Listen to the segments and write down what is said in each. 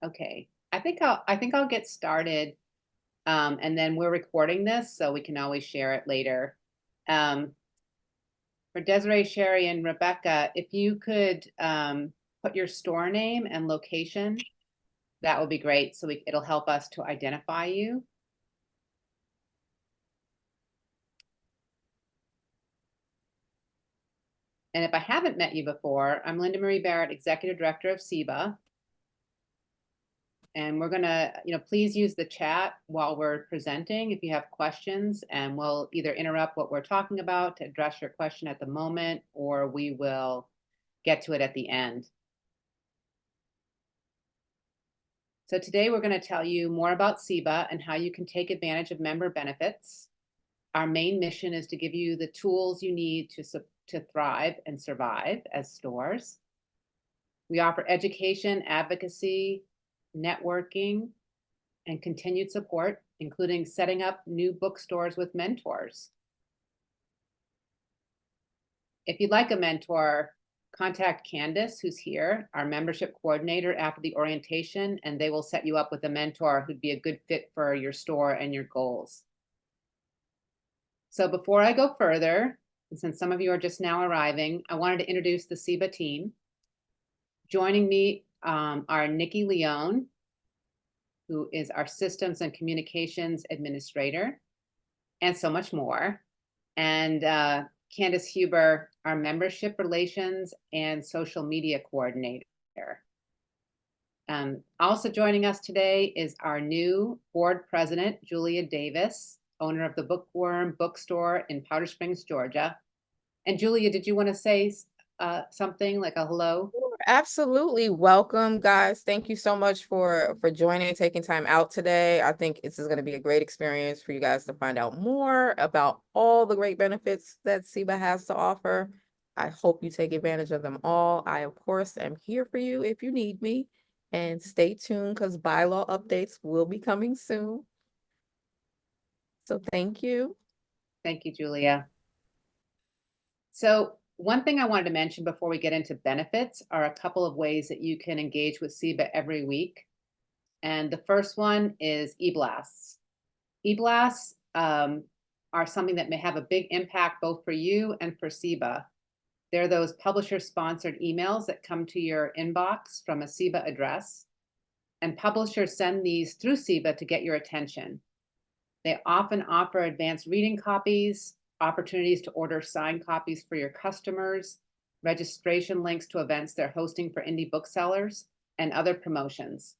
Okay. I think I'll get started. And then we're recording this, so we can always share it later. Um, for Desiree, Sherry, and Rebecca, if you could put your store name and location, that would be great. So it'll help us to identify you. And if I haven't met you before, I'm Linda Marie Barrett, Executive Director of SIBA. And we're gonna, please use the chat while we're presenting if you have questions, and we'll either interrupt what we're talking about to address your question at the moment, or we will get to it at the end. So today we're gonna tell you more about SIBA and how you can take advantage of member benefits. Our main mission is to give you the tools you need to thrive and survive as stores. We offer education, advocacy, networking, and continued support, including setting up new bookstores with mentors. If you'd like a mentor, contact Candace, who's here, our membership coordinator, after the orientation, and they will set you up with a mentor who'd be a good fit for your store and your goals. So before I go further, and since some of you are just now arriving, I wanted to introduce the SIBA team. Joining me are Nikki Leone, who is our Systems and Communications Administrator, and so much more. And Candace Huber, our Membership Relations and Social Media Coordinator. Also joining us today is our new Board President, Julia Davis, owner of the Bookworm Bookstore in Powder Springs, Georgia. And Julia, did you want to say something like a hello? Sure, absolutely. Welcome, guys. Thank you so much for joining and taking time out today. I think this is going to be a great experience for you guys to find out more about all the great benefits that SIBA has to offer. I hope you take advantage of them all. I, of course, am here for you if you need me. And stay tuned because bylaw updates will be coming soon. So thank you. Thank you, Julia. So one thing I wanted to mention before we get into benefits are a couple of ways that you can engage with SIBA every week. And the first one is e-blasts. E-blasts are something that may have a big impact both for you and for SIBA. They're those publisher-sponsored emails that come to your inbox from a SIBA address. And publishers send these through SIBA to get your attention. They often offer advanced reading copies, opportunities to order signed copies for your customers, registration links to events they're hosting for indie booksellers, and other promotions.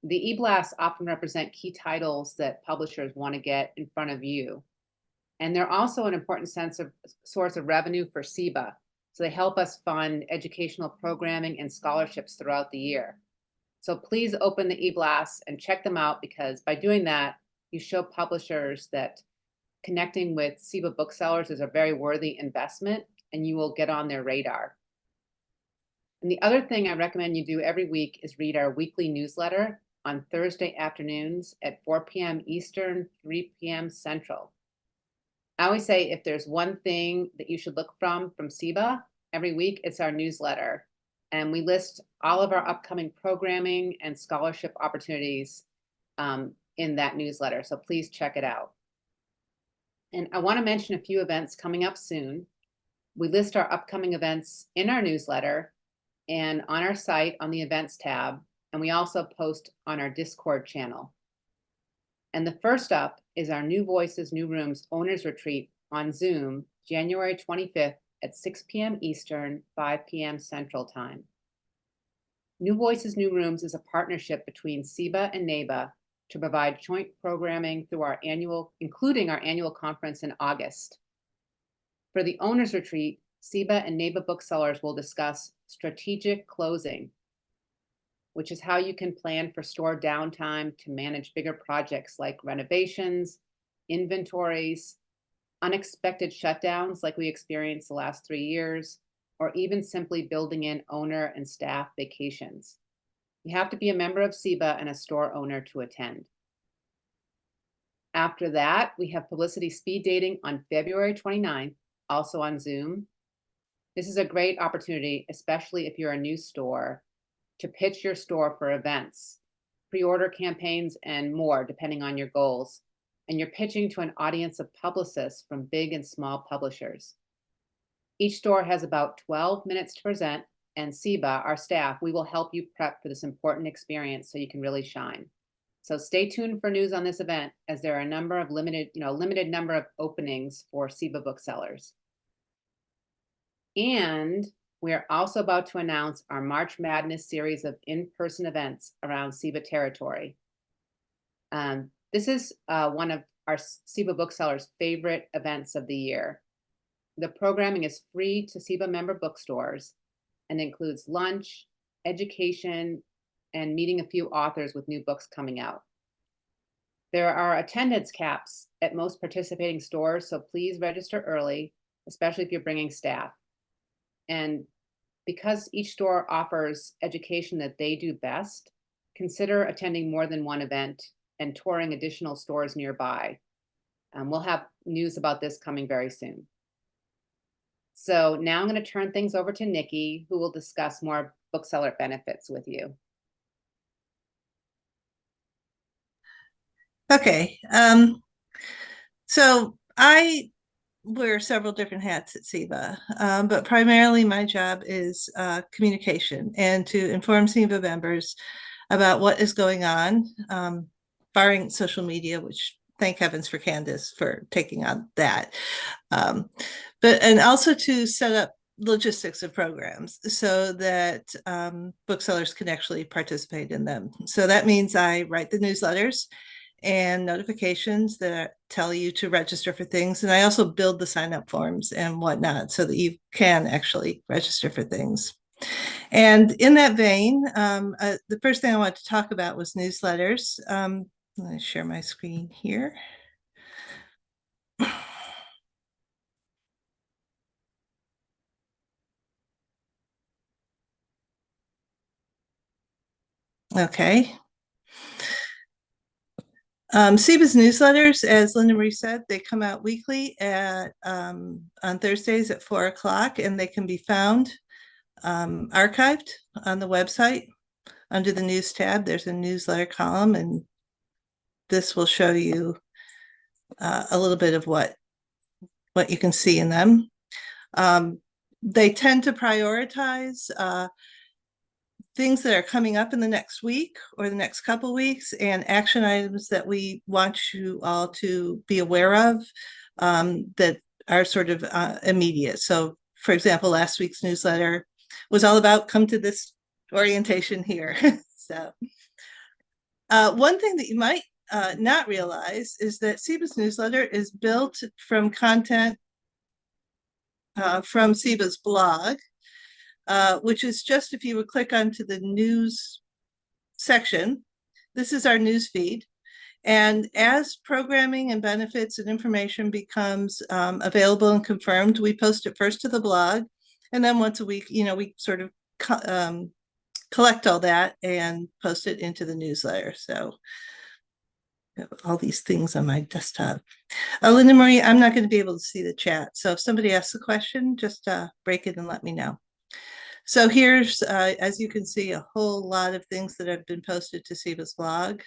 The e-blasts often represent key titles that publishers want to get in front of you. And they're also an important source of revenue for SIBA. So they help us fund educational programming and scholarships throughout the year. So please open the e-blasts and check them out, because by doing that, you show publishers that connecting with SIBA booksellers is a very worthy investment, and you will get on their radar. And the other thing I recommend you do every week is read our weekly newsletter on Thursday afternoons at 4 p.m. Eastern, 3 p.m. Central. I always say if there's one thing that you should look from SIBA every week, it's our newsletter. And we list all of our upcoming programming and scholarship opportunities in that newsletter. So please check it out. And I want to mention a few events coming up soon. We list our upcoming events in our newsletter and on our site on the events tab. And we also post on our Discord channel. And the first up is our New Voices, New Rooms Owners Retreat on Zoom, January 25th at 6 p.m. Eastern, 5 p.m. Central Time. New Voices, New Rooms is a partnership between SIBA and NABA to provide joint programming through including our annual conference in August. For the Owners Retreat, SIBA and NABA booksellers will discuss strategic closing, which is how you can plan for store downtime to manage bigger projects like renovations, inventories, unexpected shutdowns like we experienced the last 3 years, or even simply building in owner and staff vacations. You have to be a member of SIBA and a store owner to attend. After that, we have publicity speed dating on February 29th, also on Zoom. This is a great opportunity, especially if you're a new store, to pitch your store for events. pre-order campaigns, and more, depending on your goals. And you're pitching to an audience of publicists from big and small publishers. Each store has about 12 minutes to present, and SIBA, our staff, we will help you prep for this important experience so you can really shine. So stay tuned for news on this event, as there are a number of limited number of openings for SIBA booksellers. And we're also about to announce our March Madness series of in-person events around SIBA territory. This is one of our SIBA booksellers' favorite events of the year. The programming is free to SIBA member bookstores and includes lunch, education, and meeting a few authors with new books coming out. There are attendance caps at most participating stores, so please register early, especially if you're bringing staff. And because each store offers education that they do best, consider attending more than one event and touring additional stores nearby. We'll have news about this coming very soon. So now I'm going to turn things over to Nikki, who will discuss more bookseller benefits with you. Okay. So I wear several different hats at SIBA, but primarily my job is communication and to inform SIBA members about what is going on, barring social media, which thank heavens for Candace for taking on that. And also to set up logistics of programs so that booksellers can actually participate in them. So that means I write the newsletters and notifications that tell you to register for things. And I also build the sign-up forms and whatnot so that you can actually register for things. And in that vein, the first thing I want to talk about was newsletters. I'm going to share my screen here. Okay. SIBA's newsletters, as Linda Marie said, they come out weekly at on Thursdays at 4 o'clock, and they can be found archived on the website under the news tab. There's a newsletter column, and this will show you a little bit of what you can see in them. They tend to prioritize things that are coming up in the next week or the next couple weeks, and action items that we want you all to be aware of that are sort of immediate. So for example, last week's newsletter was all about come to this orientation here. So one thing that you might not realize is that SIBA's newsletter is built from content from SIBA's blog, which is just if you would click onto the news section, this is our news feed. And as programming and benefits and information becomes available and confirmed, we post it first to the blog. And then once a week, we sort of collect all that and post it into the newsletter. So all these things on my desktop. Linda Marie, I'm not going to be able to see the chat. So if somebody asks a question, just break it and let me know. So here's, as you can see, a whole lot of things that have been posted to SIBA's blog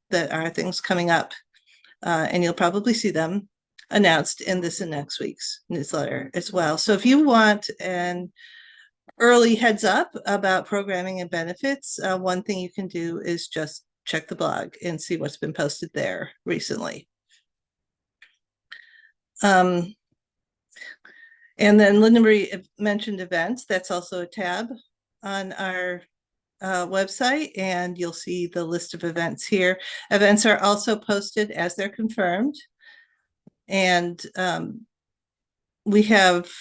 that are things coming up. And you'll probably see them announced in this and next week's newsletter as well. So if you want an early heads up about programming and benefits, one thing you can do is just check the blog and see what's been posted there recently. And then Linda Marie mentioned events. That's also a tab on our website, and you'll see the list of events here. Events are also posted as they're confirmed. And we have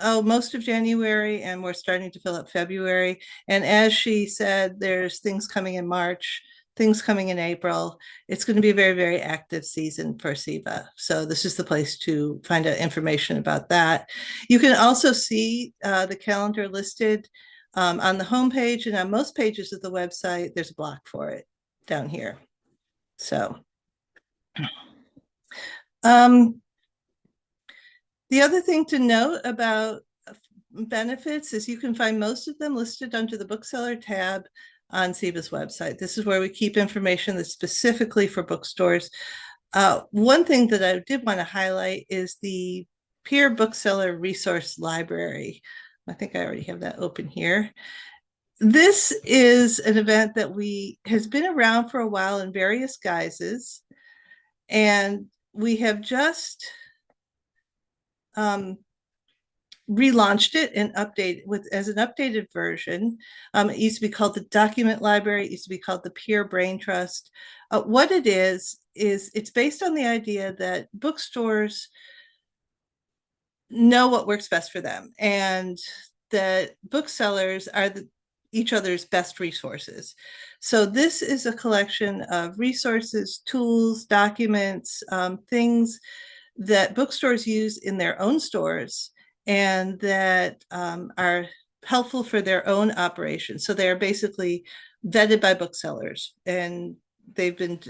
most of January, and we're starting to fill up February. And as she said, there's things coming in March, things coming in April. It's going to be a very, very active season for SIBA. So this is the place to find out information about that. You can also see the calendar listed on the homepage, and on most pages of the website, there's a block for it down here. So the other thing to note about benefits is you can find most of them listed under the bookseller tab on SIBA's website. This is where we keep information that's specifically for bookstores. One thing that I did want to highlight is the Peer Bookseller Resource Library. I think I already have that open here. This is an event that has been around for a while in various guises, and we have just relaunched it and updated as an updated version. It used to be called the Document Library. It used to be called the Peer Brain Trust. What it is it's based on the idea that bookstores know what works best for them, and that booksellers are each other's best resources. So this is a collection of resources, tools, documents, things that bookstores use in their own stores and that are helpful for their own operation. So they are basically vetted by booksellers, and they've been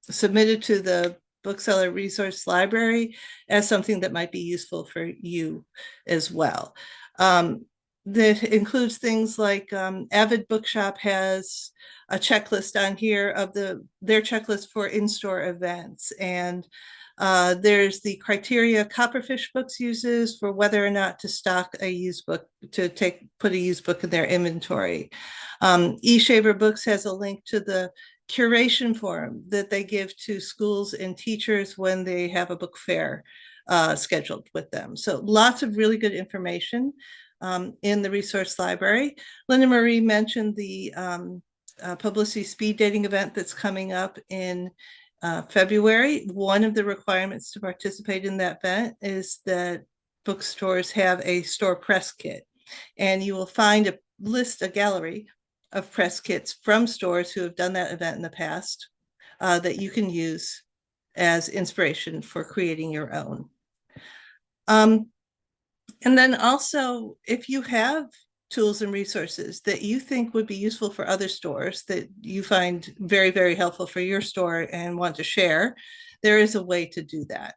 submitted to the Bookseller Resource Library as something that might be useful for you as well. That includes things like Avid Bookshop has a checklist on here of their checklist for in-store events, and there's the criteria Copperfish Books uses for whether or not to stock a used book, to put a used book in their inventory. eShaver Books has a link to the curation form that they give to schools and teachers when they have a book fair scheduled with them. So lots of really good information in the resource library. Linda Marie mentioned the publicity speed dating event that's coming up in February. One of the requirements to participate in that event is that bookstores have a store press kit, and you will find a gallery of press kits from stores who have done that event in the past that you can use as inspiration for creating your own. And then also, if you have tools and resources that you think would be useful for other stores that you find very, very helpful for your store and want to share, there is a way to do that.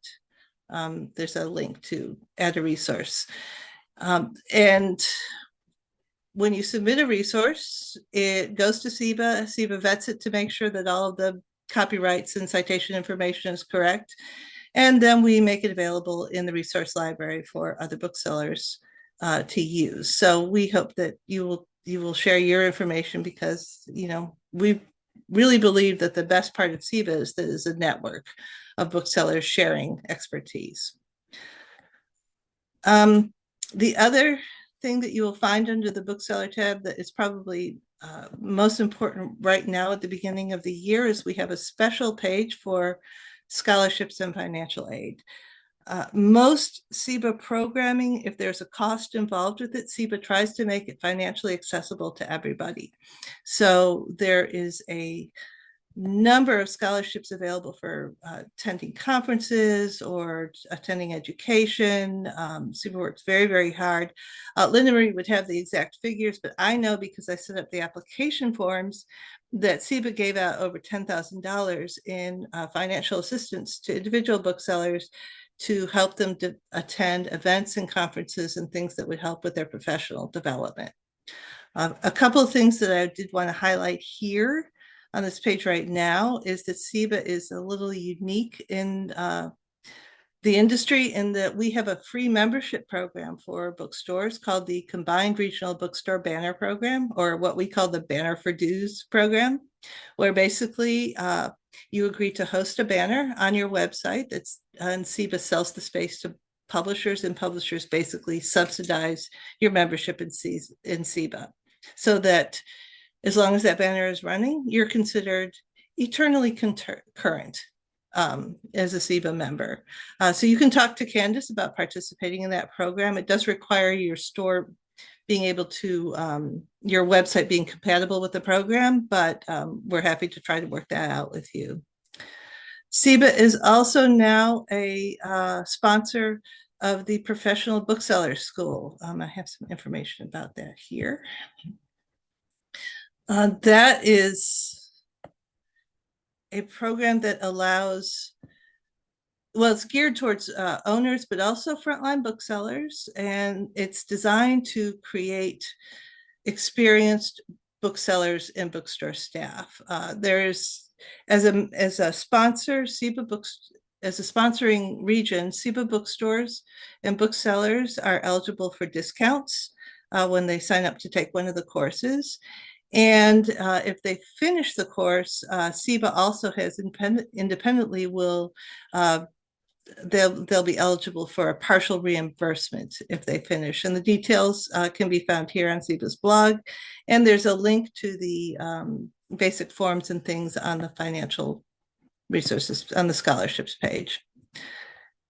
There's a link to add a resource. And when you submit a resource, it goes to SIBA. SIBA vets it to make sure that all of the copyrights and citation information is correct. And then we make it available in the resource library for other booksellers to use. So we hope that you will share your information, because we really believe that the best part of SIBA is that it's a network of booksellers sharing expertise. The other thing that you will find under the bookseller tab that is probably most important right now at the beginning of the year is we have a special page for scholarships and financial aid. Most SIBA programming, if there's a cost involved with it, SIBA tries to make it financially accessible to everybody. So there is a number of scholarships available for attending conferences or attending education. SIBA works very, very hard. Linda Marie would have the exact figures, but I know, because I set up the application forms, that SIBA gave out over $10,000 in financial assistance to individual booksellers to help them to attend events and conferences and things that would help with their professional development. A couple of things that I did want to highlight here on this page right now is that SIBA is a little unique in the industry in that we have a free membership program for bookstores called the Combined Regional Bookstore Banner Program, or what we call the Banner for Dues program, where basically you agree to host a banner on your website and SIBA sells the space to publishers, and publishers basically subsidize your membership in SIBA, so that as long as that banner is running, you're considered eternally current as a SIBA member. So you can talk to Candace about participating in that program. It does require your store being able to, your website being compatible with the program, but we're happy to try to work that out with you. SIBA is also now a sponsor of the Professional Bookseller School. I have some information about that here. That is a program that allows, well, it's geared towards owners, but also frontline booksellers, and it's designed to create experienced booksellers and bookstore staff. There's, as a sponsor, SIBA Books, as a sponsoring region, SIBA bookstores and booksellers are eligible for discounts when they sign up to take one of the courses. And if they finish the course, SIBA also has independently will they'll be eligible for a partial reimbursement if they finish. And the details can be found here on SIBA's blog. And there's a link to the basic forms and things on the financial resources on the scholarships page.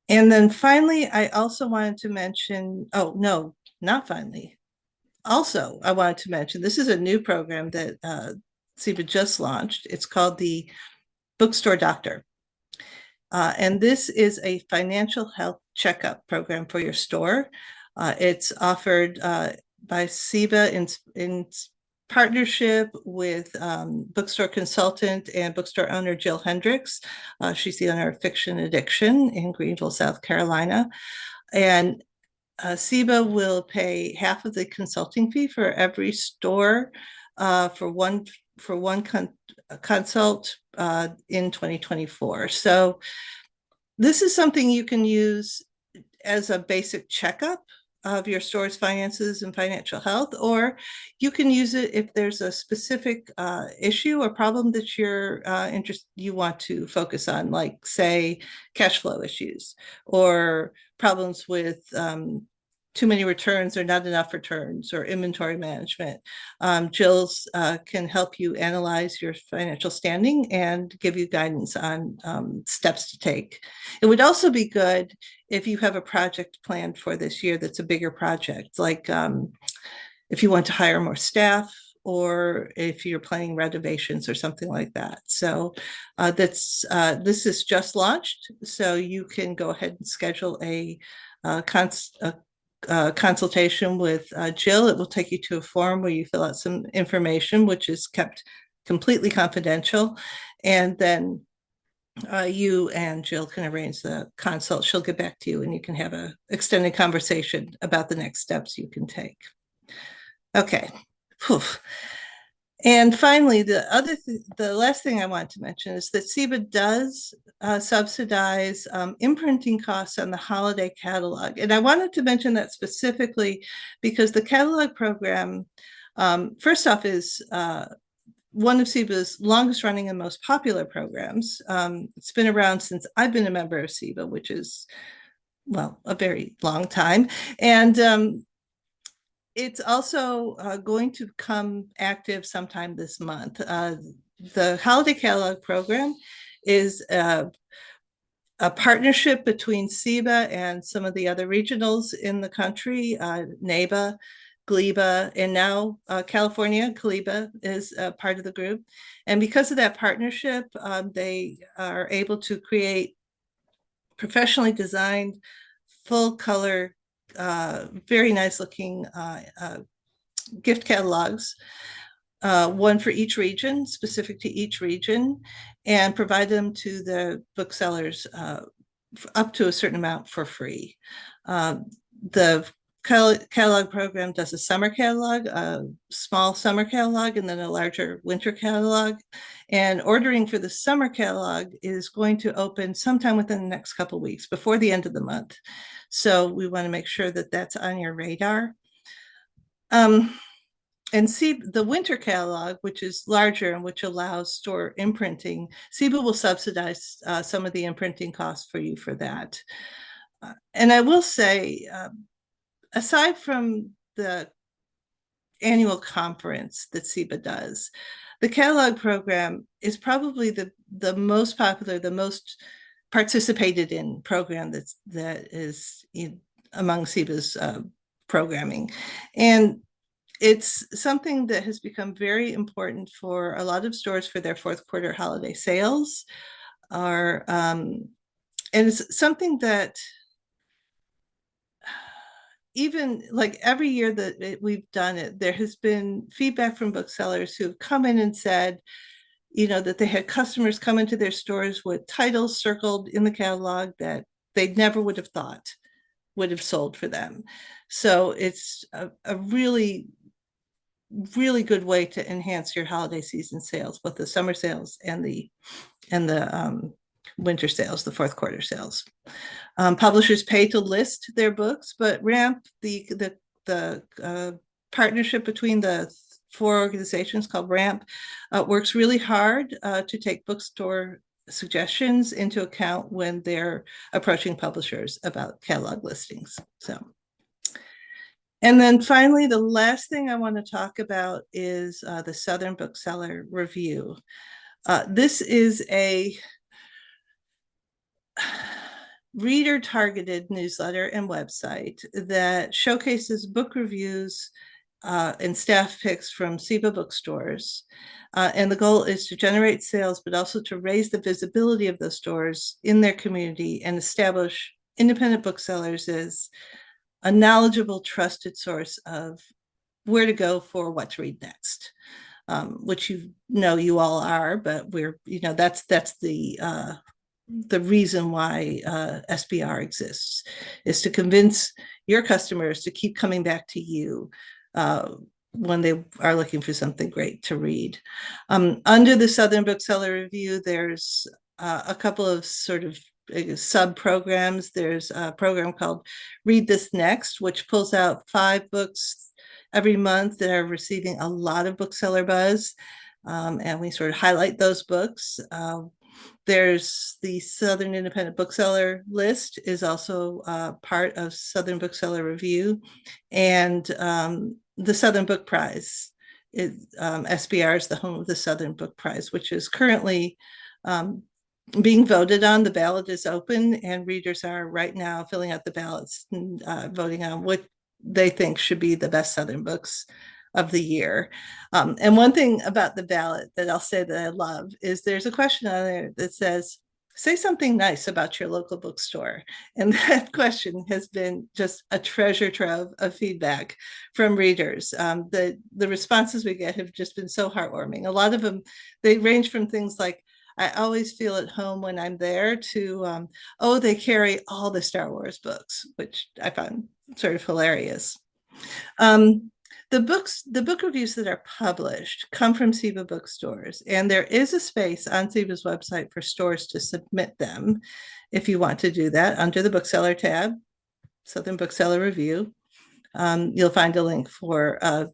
And then finally, I also wanted to mention, oh, no, not finally. Also, I wanted to mention, this is a new program that SIBA just launched. It's called the Bookstore Doctor. And this is a financial health checkup program for your store. It's offered by SIBA in partnership with bookstore consultant and bookstore owner Jill Hendricks. She's the owner of Fiction Addiction in Greenville, South Carolina. And SIBA will pay half of the consulting fee for every store for one consult in 2024. So this is something you can use as a basic checkup of your store's finances and financial health, or you can use it if there's a specific issue or problem that you want to focus on, like say cash flow issues or problems with too many returns or not enough returns or inventory management. Jill's can help you analyze your financial standing and give you guidance on steps to take. It would also be good if you have a project planned for this year that's a bigger project, like if you want to hire more staff or if you're planning renovations or something like that. So this is just launched, so you can go ahead and schedule a consultation with Jill. It will take you to a form where you fill out some information, which is kept completely confidential. And then you and Jill can arrange the consult. She'll get back to you and you can have an extended conversation about the next steps you can take. Okay. Whew. And finally, the last thing I want to mention is that SIBA does subsidize imprinting costs on the holiday catalog. And I wanted to mention that specifically because the catalog program, first off, is one of SIBA's longest running and most popular programs. It's been around since I've been a member of SIBA, which is, well, a very long time. And it's also going to become active sometime this month. The Holiday Catalog Program is a partnership between SIBA and some of the other regionals in the country, NABA, GLIBA, and now California, CALIBA is part of the group. And because of that partnership, they are able to create professionally designed, full color, very nice looking gift catalogs, one for each region, specific to each region, and provide them to the booksellers up to a certain amount for free. The catalog program does a summer catalog, a small summer catalog, and then a larger winter catalog. And ordering for the summer catalog is going to open sometime within the next couple of weeks, before the end of the month. So we want to make sure that that's on your radar. And the winter catalog, which is larger and which allows store imprinting, SIBA will subsidize some of the imprinting costs for you for that. And I will say, aside from the annual conference that SIBA does, the catalog program is probably the most popular, the most participated in program that is among SIBA's programming. And it's something that has become very important for a lot of stores for their fourth quarter holiday sales. And it's something that even like every year that we've done it, there has been feedback from booksellers who've come in and said, that they had customers come into their stores with titles circled in the catalog that they never would have thought would have sold for them. So it's a really really good way to enhance your holiday season sales, both the summer sales and the winter sales, the fourth quarter sales. Publishers pay to list their books, but RAMP, the partnership between the 4 organizations called RAMP, works really hard to take bookstore suggestions into account when they're approaching publishers about catalog listings. So, and then finally, the last thing I want to talk about is the Southern Bookseller Review. This is a reader-targeted newsletter and website that showcases book reviews and staff picks from SIBA bookstores. And the goal is to generate sales, but also to raise the visibility of those stores in their community and establish independent booksellers as a knowledgeable, trusted source of where to go for what to read next, which you all are, but that's the reason why SBR exists, is to convince your customers to keep coming back to you when they are looking for something great to read. Under the Southern Bookseller Review, there's a couple of sort of sub-programs. There's a program called Read This Next, which pulls out 5 books every month that are receiving a lot of bookseller buzz, and we sort of highlight those books. There's the Southern Independent Bookseller list is also part of Southern Bookseller Review, and the Southern Book Prize. SBR is the home of the Southern Book Prize, which is currently being voted on. The ballot is open, and readers are right now filling out the ballots and voting on what they think should be the best Southern books of the year. And one thing about the ballot that I'll say that I love is there's a question on there that says, say something nice about your local bookstore. And that question has been just a treasure trove of feedback from readers. The responses we get have just been so heartwarming. A lot of them, they range from things like, I always feel at home when I'm there, to, oh, they carry all the Star Wars books, which I found sort of hilarious. The book reviews that are published come from SIBA bookstores, and there is a space on SIBA's website for stores to submit them if you want to do that. Under the bookseller tab, Southern Bookseller Review, you'll find a link for a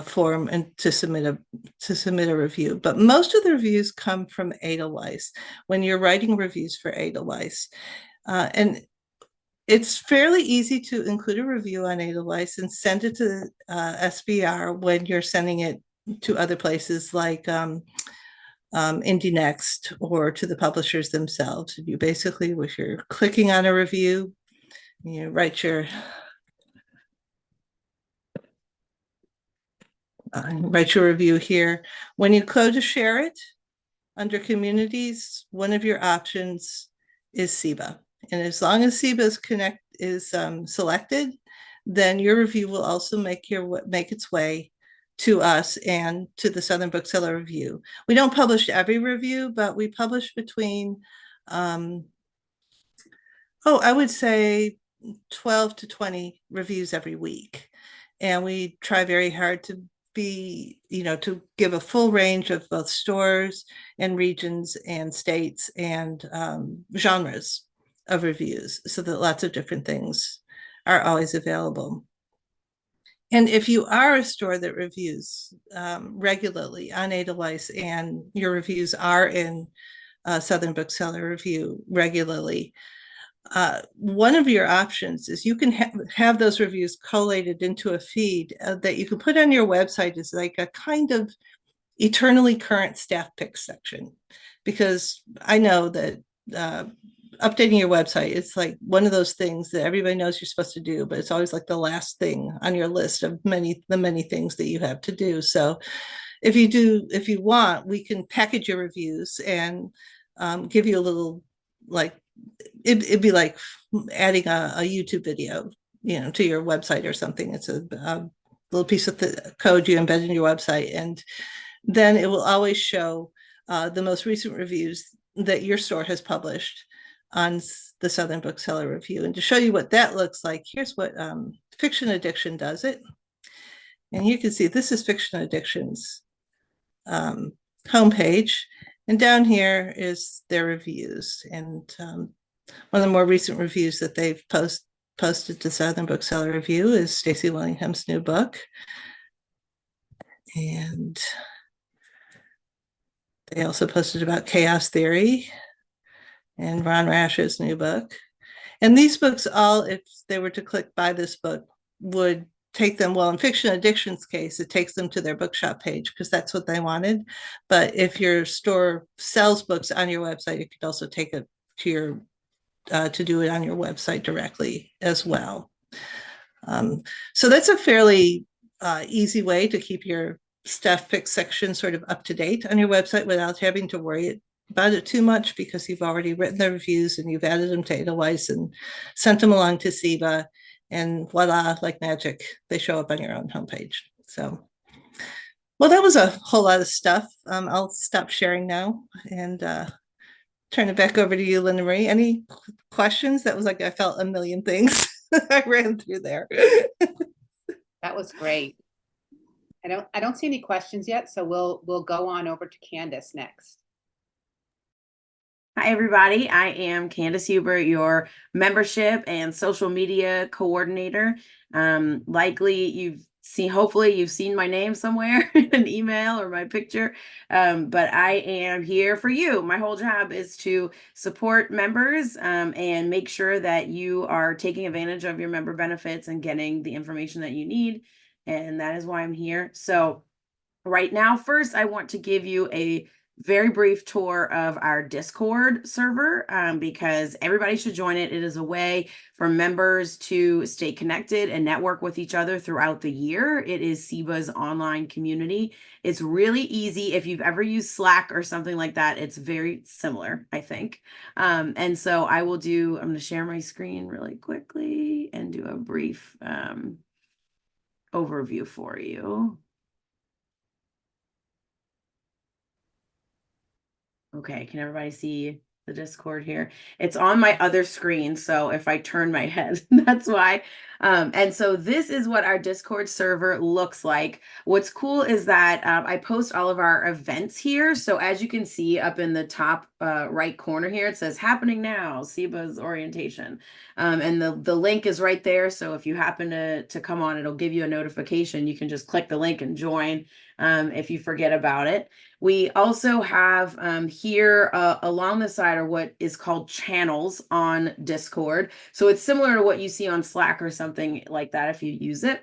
form and to submit a review. But most of the reviews come from Edelweiss when you're writing reviews for Edelweiss. And it's fairly easy to include a review on Edelweiss and send it to SBR when you're sending it to other places like Indie Next or to the publishers themselves. You basically, if you're clicking on a review, you write your review here. When you go to share it, under communities, one of your options is SIBA. And as long as SIBA is selected, then your review will also make its way to us and to the Southern Bookseller Review. We don't publish every review, but we publish between, I would say 12 to 20 reviews every week. And we try very hard to to give a full range of both stores and regions and states and genres of reviews, so that lots of different things are always available. And if you are a store that reviews regularly on Edelweiss and your reviews are in Southern Bookseller Review regularly, one of your options is you can have those reviews collated into a feed that you can put on your website as like a kind of eternally current staff picks section. Because I know that updating your website, it's like one of those things that everybody knows you're supposed to do, but it's always like the last thing on your list of the many things that you have to do. So if you want, we can package your reviews and give you a little, like, it'd be like adding a YouTube video, to your website or something. It's a little piece of the code you embed in your website, and then it will always show the most recent reviews that your store has published on the Southern Bookseller Review. And to show you what that looks like, here's what Fiction Addiction does it. And you can see this is Fiction Addiction's homepage. And down here is their reviews. And one of the more recent reviews that they've posted to Southern Bookseller Review is Stacey Willingham's new book. And they also posted about Chaos Theory and Ron Rash's new book. And these books all, if they were to click buy this book, would take them, well, in Fiction Addiction's case, it takes them to their bookshop page because that's what they wanted. But if your store sells books on your website, it could also take it to your, to do it on your website directly as well. So that's a fairly easy way to keep your staff pick section sort of up to date on your website without having to worry about it too much, because you've already written the reviews and you've added them to Edelweiss and sent them along to SIBA, and voila, like magic, they show up on your own homepage. So, well, that was a whole lot of stuff. I'll stop sharing now and turn it back over to you, Linda Marie. Any questions? That was like, I felt a million things I ran through there. That was great. I don't see any questions yet, so we'll go on over to Candace next. Hi, everybody. I am Candace Huber, your membership and social media coordinator. Hopefully you've seen my name somewhere in an email or my picture, but I am here for you. My whole job is to support members and make sure that you are taking advantage of your member benefits and getting the information that you need. And that is why I'm here. So right now, first, I want to give you a very brief tour of our Discord server because everybody should join it. It is a way for members to stay connected and network with each other throughout the year. It is SIBA's online community. It's really easy. If you've ever used Slack or something like that, it's very similar, I think. And so I'm going to share my screen really quickly and do a brief overview for you. Okay, can everybody see the Discord here? It's on my other screen, so if I turn my head, that's why. And so this is what our Discord server looks like. What's cool is that I post all of our events here. So as you can see up in the top right corner here, it says happening now, SIBA's orientation. And the link is right there. So if you happen to come on, it'll give you a notification. You can just click the link and join if you forget about it. We also have here along the side are what is called channels on Discord. So it's similar to what you see on Slack or something like that if you use it.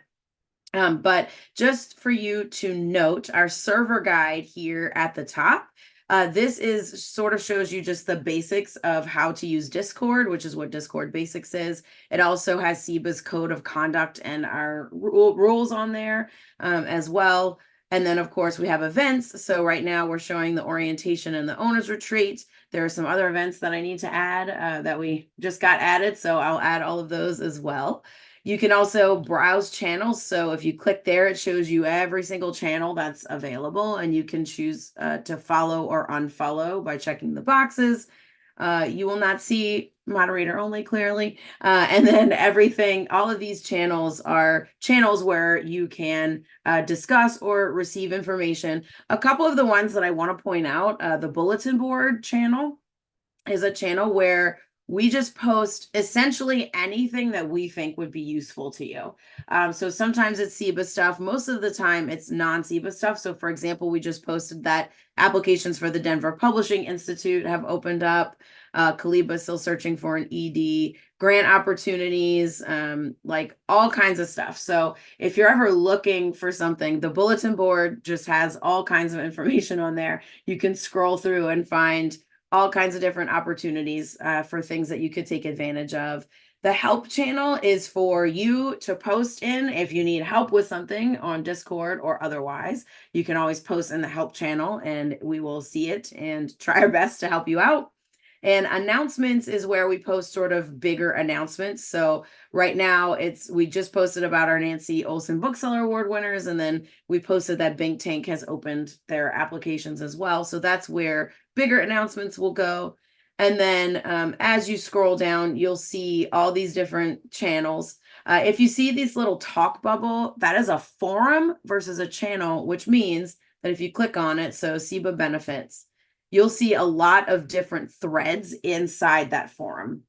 But just for you to note, our server guide here at the top, this is sort of shows you just the basics of how to use Discord, which is what Discord Basics is. It also has SIBA's code of conduct and our rules on there as well. And then, of course, we have events. So right now we're showing the orientation and the owner's retreat. There are some other events that I need to add that we just got added. So I'll add all of those as well. You can also browse channels. So if you click there, it shows you every single channel that's available. And you can choose to follow or unfollow by checking the boxes. You will not see moderator only, clearly. And then all of these channels are channels where you can discuss or receive information. A couple of the ones that I want to point out, the bulletin board channel is a channel where we just post essentially anything that we think would be useful to you. So sometimes it's SIBA stuff. Most of the time it's non-SIBA stuff. So for example, we just posted that applications for the Denver Publishing Institute have opened up. Kaliba still searching for an ED, grant opportunities, like all kinds of stuff. So if you're ever looking for something, the bulletin board just has all kinds of information on there. You can scroll through and find all kinds of different opportunities for things that you could take advantage of. The help channel is for you to post in if you need help with something on Discord or otherwise. You can always post in the help channel and we will see it and try our best to help you out. And announcements is where we post sort of bigger announcements. So right now we just posted about our Nancy Olson Bookseller Award winners, and then we posted that Think Tank has opened their applications as well. So that's where bigger announcements will go. And then as you scroll down, you'll see all these different channels. If you see this little talk bubble, that is a forum versus a channel, which means that if you click on it, so SIBA benefits, you'll see a lot of different threads inside that forum.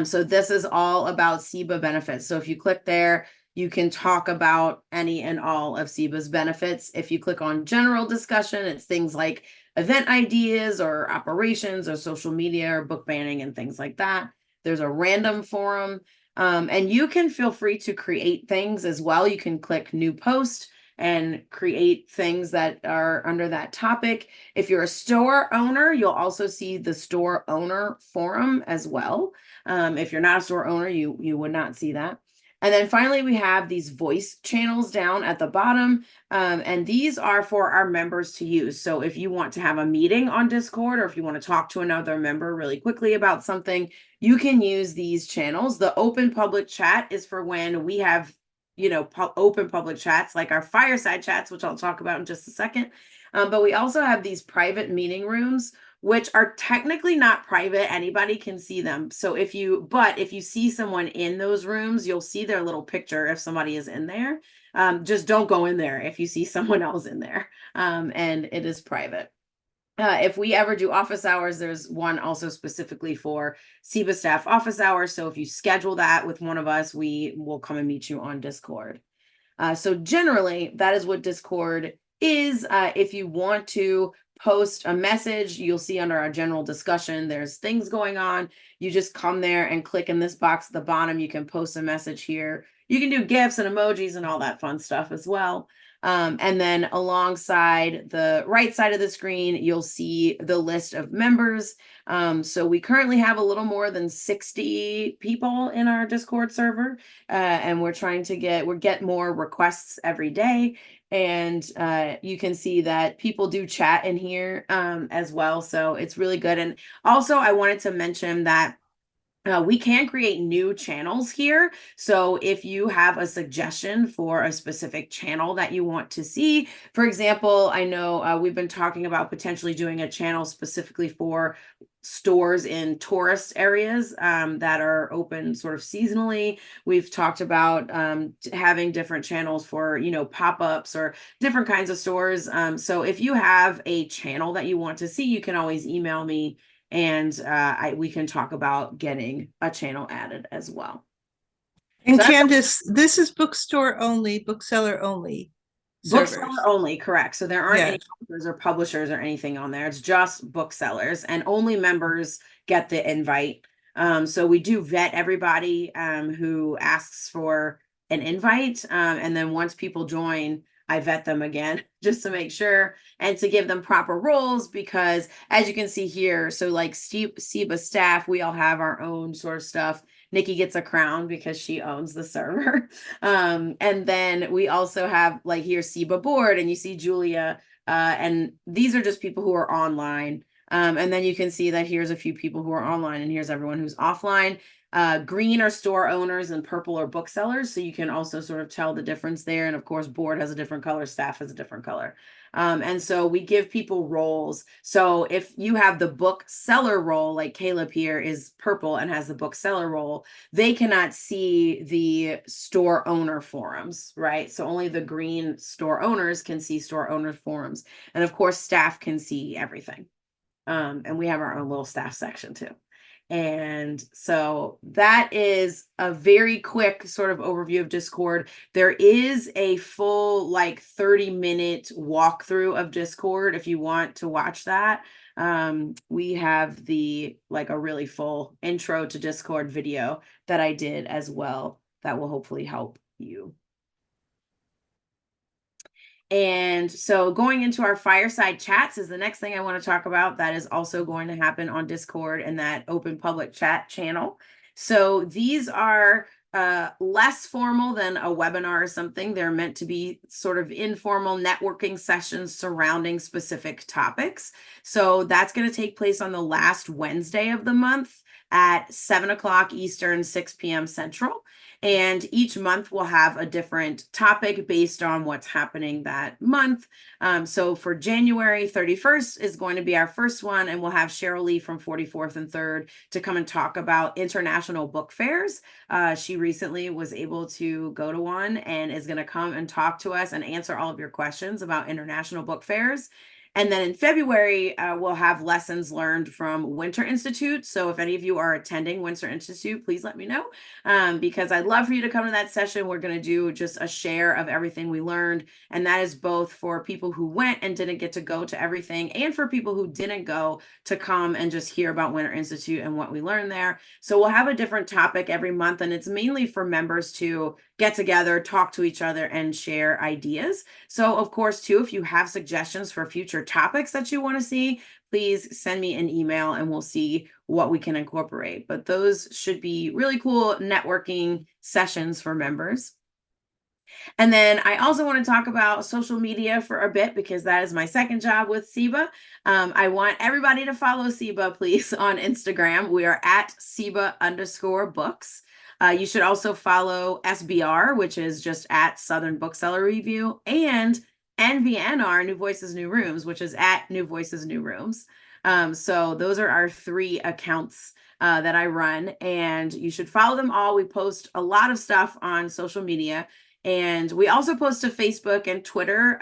So this is all about SIBA benefits. So if you click there, you can talk about any and all of SIBA's benefits. If you click on general discussion, it's things like event ideas or operations or social media or book banning and things like that. There's a random forum, and you can feel free to create things as well. You can click new post and create things that are under that topic. If you're a store owner, you'll also see the store owner forum as well. If you're not a store owner, you would not see that. And then finally, we have these voice channels down at the bottom, and these are for our members to use. So if you want to have a meeting on Discord, or if you want to talk to another member really quickly about something, you can use these channels. The open public chat is for when we have, open public chats, like our fireside chats, which I'll talk about in just a second. But we also have these private meeting rooms, which are technically not private. Anybody can see them. So if you see someone in those rooms, you'll see their little picture if somebody is in there. Just don't go in there if you see someone else in there. And it is private. If we ever do office hours, there's one also specifically for SIBA staff office hours. So if you schedule that with one of us, we will come and meet you on Discord. So generally, that is what Discord is. If you want to post a message, you'll see under our general discussion, there's things going on. You just come there and click in this box at the bottom. You can post a message here. You can do GIFs and emojis and all that fun stuff as well. And then alongside the right side of the screen, you'll see the list of members. So we currently have a little more than 60 people in our Discord server, and we're trying to get more requests every day. And you can see that people do chat in here as well. So it's really good. And also I wanted to mention that we can create new channels here. So if you have a suggestion for a specific channel that you want to see, for example, I know we've been talking about potentially doing a channel specifically for stores in tourist areas that are open sort of seasonally. We've talked about having different channels for, pop-ups or different kinds of stores. So if you have a channel that you want to see, you can always email me, and we can talk about getting a channel added as well. And So Candace, this is bookstore only, bookseller only. Bookseller servers. only, correct. So there aren't Yeah. any authors or publishers or anything on there. It's just booksellers, and only members get the invite. So we do vet everybody who asks for an invite. And then once people join, I vet them again just to make sure and to give them proper roles, because as you can see here, so like SIBA staff, we all have our own sort of stuff. Nikki gets a crown because she owns the server. And then we also have like here SIBA board, and you see Julia, and these are just people who are online. And then you can see that here's a few people who are online, and here's everyone who's offline. Green are store owners and purple are booksellers. So you can also sort of tell the difference there. And of course, board has a different color, staff has a different color. And so we give people roles. So if you have the bookseller role, like Caleb here is purple and has the bookseller role, they cannot see the store owner forums, right? So only the green store owners can see store owner forums. And of course, staff can see everything. And we have our own little staff section too. And so that is a very quick sort of overview of Discord. There is a full 30-minute walkthrough of Discord if you want to watch that. We have a really full intro to Discord video that I did as well that will hopefully help you. And so going into our fireside chats is the next thing I want to talk about. That is also going to happen on Discord and that open public chat channel. So these are less formal than a webinar or something. They're meant to be sort of informal networking sessions surrounding specific topics. So that's going to take place on the last Wednesday of the month at 7 o'clock Eastern, 6 p.m. Central. And each month we'll have a different topic based on what's happening that month. So for January 31st is going to be our first one, and we'll have Cheryl Lee from 44th and 3rd to come and talk about international book fairs. She recently was able to go to one and is going to come and talk to us and answer all of your questions about international book fairs. And then in February, we'll have lessons learned from Winter Institute. So if any of you are attending Winter Institute, please let me know, because I'd love for you to come to that session. We're going to do just a share of everything we learned. And that is both for people who went and didn't get to go to everything, and for people who didn't go to come and just hear about Winter Institute and what we learned there. So we'll have a different topic every month, and it's mainly for members to get together, talk to each other, and share ideas. So of course, too, if you have suggestions for future topics that you want to see, please send me an email and we'll see what we can incorporate. But those should be really cool networking sessions for members. And then I also want to talk about social media for a bit, because that is my second job with SIBA. I want everybody to follow SIBA, please, on Instagram. We are at SIBA_books. You should also follow SBR, which is just at Southern Bookseller Review, and NVNR, New Voices, New Rooms, which is at New Voices, New Rooms. So those are our 3 accounts that I run, and you should follow them all. We post a lot of stuff on social media. And we also post to Facebook and Twitter,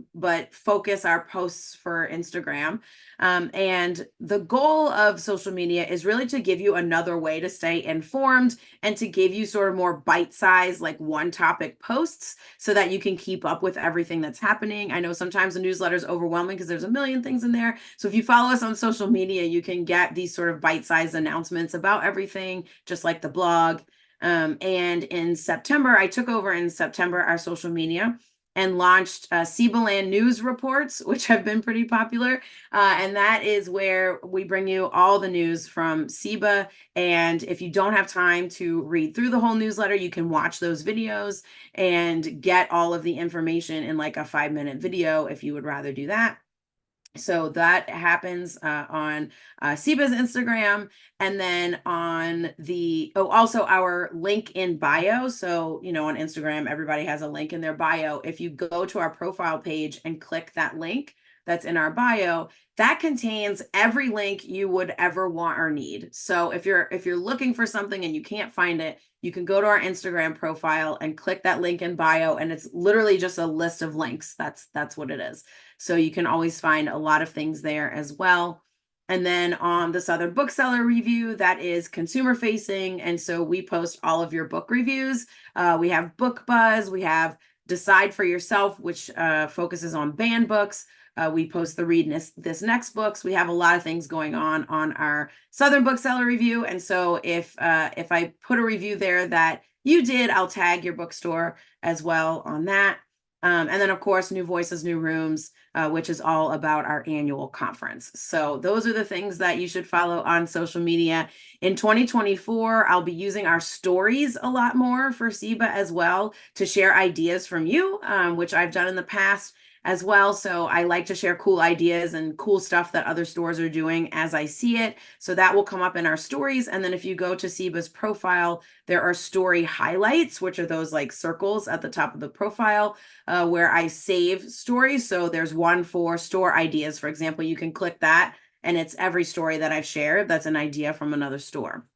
but focus our posts for Instagram. And the goal of social media is really to give you another way to stay informed and to give you sort of more bite-sized, like one topic posts, so that you can keep up with everything that's happening. I know sometimes the newsletter is overwhelming because there's a million things in there. So if you follow us on social media, you can get these sort of bite-sized announcements about everything, just like the blog. And in September, I took over in September our social media and launched SIBA Land News Reports, which have been pretty popular. And that is where we bring you all the news from SIBA. And if you don't have time to read through the whole newsletter, you can watch those videos and get all of the information in like a 5-minute video if you would rather do that. So that happens on SIBA's Instagram, and then on the, also our link in bio. So, on Instagram, everybody has a link in their bio. If you go to our profile page and click that link that's in our bio, that contains every link you would ever want or need. So if you're looking for something and you can't find it, you can go to our Instagram profile and click that link in bio, and it's literally just a list of links. That's what it is. So you can always find a lot of things there as well. And then on the Southern Bookseller Review, that is consumer facing. And so we post all of your book reviews. We have Book Buzz, we have Decide for Yourself, which focuses on banned books. We post the Read This Next books. We have a lot of things going on our Southern Bookseller Review. And so if I put a review there that you did, I'll tag your bookstore as well on that. And then, of course, New Voices, New Rooms, which is all about our annual conference. So those are the things that you should follow on social media. In 2024, I'll be using our stories a lot more for SIBA as well to share ideas from you, which I've done in the past as well. So I like to share cool ideas and cool stuff that other stores are doing as I see it. So that will come up in our stories. And then if you go to SIBA's profile, there are story highlights, which are those like circles at the top of the profile where I save stories. So there's one for store ideas, for example. You can click that and it's every story that I've shared that's an idea from another store.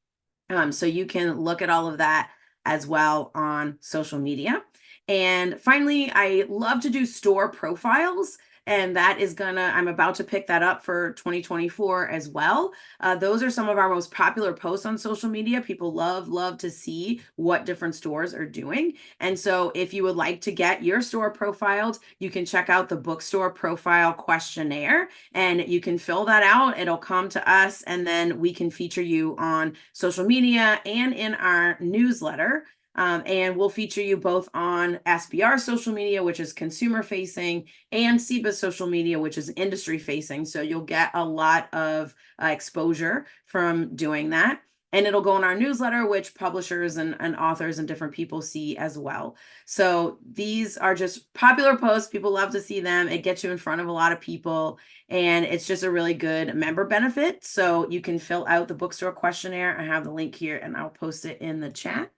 So you can look at all of that as well on social media. And finally, I love to do store profiles, and that is I'm about to pick that up for 2024 as well. Those are some of our most popular posts on social media. People love to see what different stores are doing. And so if you would like to get your store profiled, you can check out the bookstore profile questionnaire and you can fill that out. It'll come to us and then we can feature you on social media and in our newsletter. And we'll feature you both on SBR social media, which is consumer facing, and SIBA social media, which is industry facing. So you'll get a lot of exposure from doing that. And it'll go in our newsletter, which publishers and authors and different people see as well. So these are just popular posts. People love to see them. It gets you in front of a lot of people. And it's just a really good member benefit. So you can fill out the bookstore questionnaire. I have the link here and I'll post it in the chat.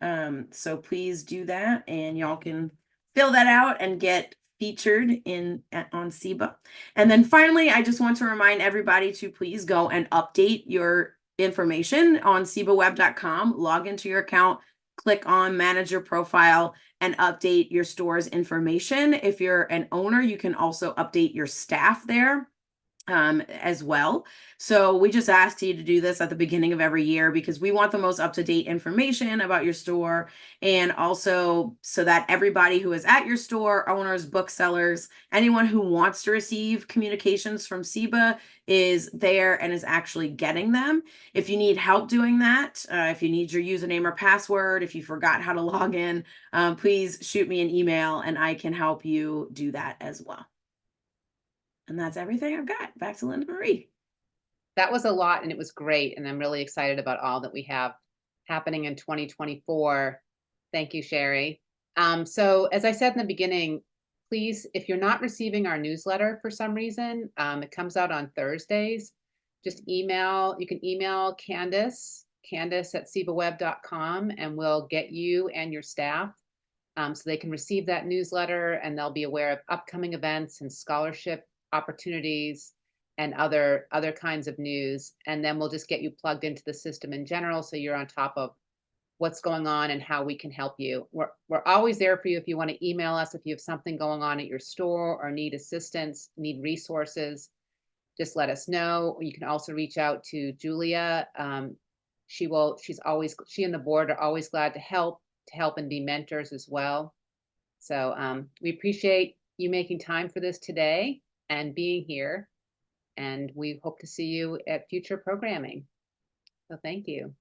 So please do that, and y'all can fill that out and get featured on SIBA. And then finally, I just want to remind everybody to please go and update your information on SIBAweb.com. Log into your account, click on manage your profile, and update your store's information. If you're an owner, you can also update your staff there as well. So we just asked you to do this at the beginning of every year because we want the most up-to-date information about your store, and also so that everybody who is at your store, owners, booksellers, anyone who wants to receive communications from SIBA is there and is actually getting them. If you need help doing that, if you need your username or password, if you forgot how to log in, please shoot me an email and I can help you do that as well. And that's everything I've got. Back to Linda Marie. That was a lot and it was great. And I'm really excited about all that we have happening in 2024. Thank you, Sherry. So as I said in the beginning, please, if you're not receiving our newsletter for some reason, it comes out on Thursdays, just you can email Candace at SIBAweb.com, and we'll get you and your staff so they can receive that newsletter, and they'll be aware of upcoming events and scholarship opportunities and other kinds of news. And then we'll just get you plugged into the system in general, so you're on top of what's going on and how we can help you. We're always there for you if you want to email us, if you have something going on at your store or need assistance, need resources, just let us know. You can also reach out to Julia. She and the board are always glad to help and be mentors as well. So we appreciate you making time for this today and being here. And we hope to see you at future programming. So thank you.